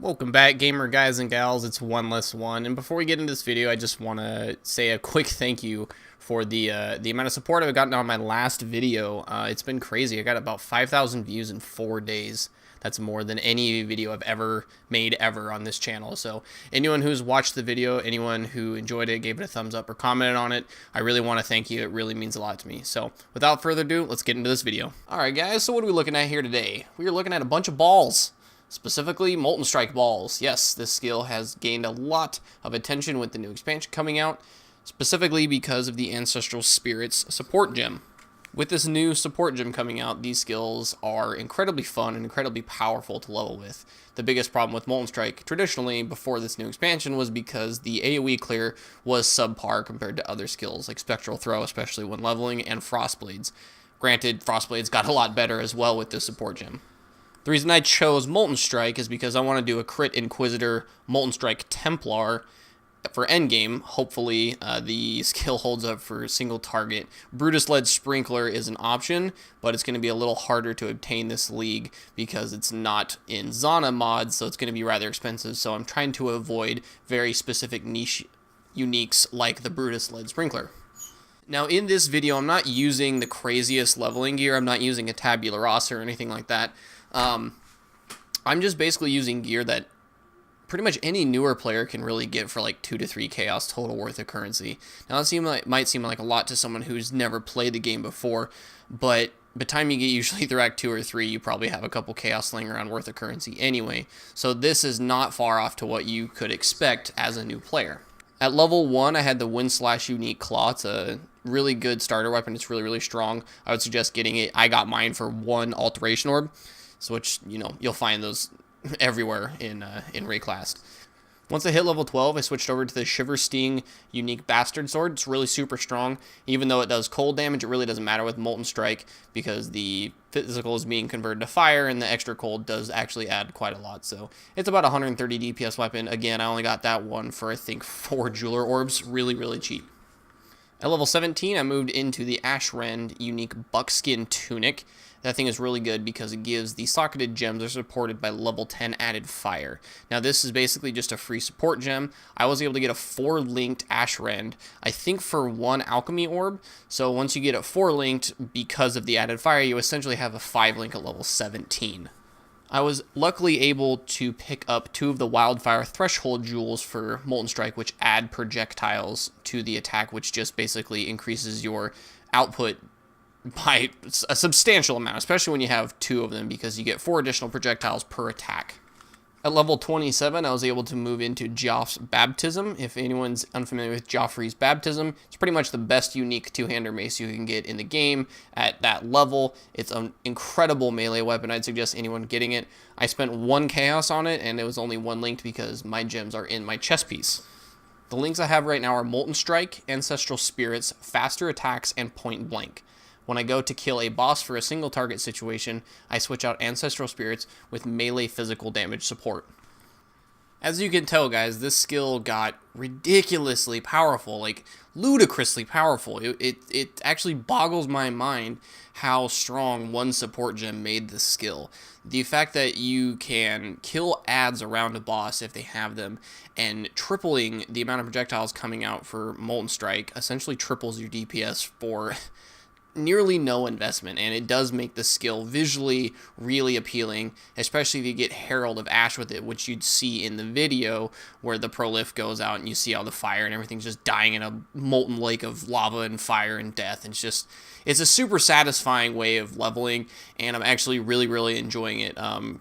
Welcome back, gamer guys and gals. It's one less one, and before we get into this video, I just want to say a quick thank you for the amount of support I've gotten on my last video. It's been crazy. I got about 5,000 views in 4 days. That's more than any video I've ever made ever on this channel. So anyone who's watched the video, anyone who enjoyed it, gave it a thumbs up or commented on it, I really want to thank you. It really means a lot to me. So without further ado, let's get into this video. All right, guys. So what are we looking at here today? We are looking at a bunch of balls. Specifically, Molten Strike balls. Yes, this skill has gained a lot of attention with the new expansion coming out, specifically because of the Ancestral Spirits support gem. With this new support gem coming out, these skills are incredibly fun and incredibly powerful to level with. The biggest problem with Molten Strike traditionally before this new expansion was because the AoE clear was subpar compared to other skills like Spectral Throw, especially when leveling, and Frostblades. Granted, Frostblades got a lot better as well with this support gem. The reason I chose Molten Strike is because I want to do a Crit Inquisitor Molten Strike Templar for endgame. Hopefully, the skill holds up for single target. Brutus-led Sprinkler is an option, but it's going to be a little harder to obtain this league because it's not in Zana mods, so it's going to be rather expensive. So I'm trying to avoid very specific niche uniques like the Brutus-led Sprinkler. Now, in this video, I'm not using the craziest leveling gear. I'm not using a tabula rasa or anything like that. I'm just basically using gear that pretty much any newer player can really get for like 2 to 3 chaos total worth of currency. Now, that might seem like a lot to someone who's never played the game before, but by the time you get usually through Act 2 or 3, you probably have a couple chaos laying around worth of currency anyway. So this is not far off to what you could expect as a new player. At level 1, I had the Wind/Slash Unique Claw. It's a really good starter weapon. It's really, really strong. I would suggest getting it. I got mine for 1 Alteration Orb, which, you know, you'll find those everywhere in Rayclast. Once I hit level 12, I switched over to the Shiver Sting Unique Bastard Sword. It's really super strong. Even though it does cold damage, it really doesn't matter with Molten Strike because the physical is being converted to fire, and the extra cold does actually add quite a lot. So it's about 130 DPS weapon. Again, I only got that one for, I think, 4 Jeweler Orbs. Really, really cheap. At level 17, I moved into the Ashrend Unique Buckskin Tunic. That thing is really good because it gives the socketed gems that are supported by level 10 added fire. Now, this is basically just a free support gem. I was able to get a 4-linked Ashrend, I think for 1 alchemy orb. So once you get it 4-linked, because of the added fire, you essentially have a 5-link at level 17. I was luckily able to pick up 2 of the Wildfire Threshold Jewels for Molten Strike, which add projectiles to the attack, which just basically increases your output by a substantial amount, especially when you have 2 of them, because you get 4 additional projectiles per attack. At level 27, I was able to move into Joff's Baptism. If anyone's unfamiliar with Joffrey's Baptism, it's pretty much the best unique 2-hander mace you can get in the game at that level. It's an incredible melee weapon. I'd suggest anyone getting it. I spent 1 chaos on it, and it was only 1 linked because my gems are in my chest piece. The links I have right now are Molten Strike, Ancestral Spirits, Faster Attacks, and Point Blank. When I go to kill a boss for a single target situation, I switch out Ancestral Spirits with melee physical damage support. As you can tell, guys, this skill got ridiculously powerful, like ludicrously powerful. It actually boggles my mind how strong 1 support gem made this skill. The fact that you can kill adds around a boss if they have them, and tripling the amount of projectiles coming out for Molten Strike essentially triples your DPS for nearly no investment, and it does make the skill visually really appealing, especially if you get Herald of Ash with it, which you'd see in the video where the prolif goes out and you see all the fire and everything's just dying in a molten lake of lava and fire and death. And it's a super satisfying way of leveling, and I'm actually really, really enjoying it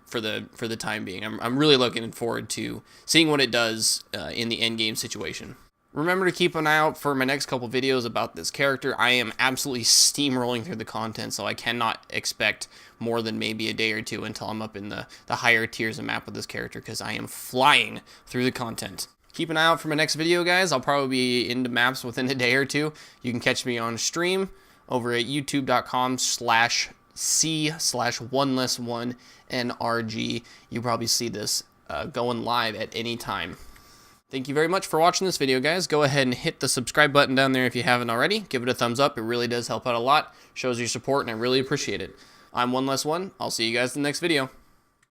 for the time being. I'm really looking forward to seeing what it does in the end game situation. Remember to keep an eye out for my next couple videos about this character. I am absolutely steamrolling through the content, so I cannot expect more than maybe a day or 2 until I'm up in the higher tiers of map with this character, because I am flying through the content. Keep an eye out for my next video, guys. I'll probably be into maps within a day or 2. You can catch me on stream over at youtube.com/c/1less1nrg. You probably see this going live at any time. Thank you very much for watching this video, guys. Go ahead and hit the subscribe button down there if you haven't already. Give it a thumbs up. It really does help out a lot. Shows your support, and I really appreciate it. I'm One Less One. I'll see you guys in the next video.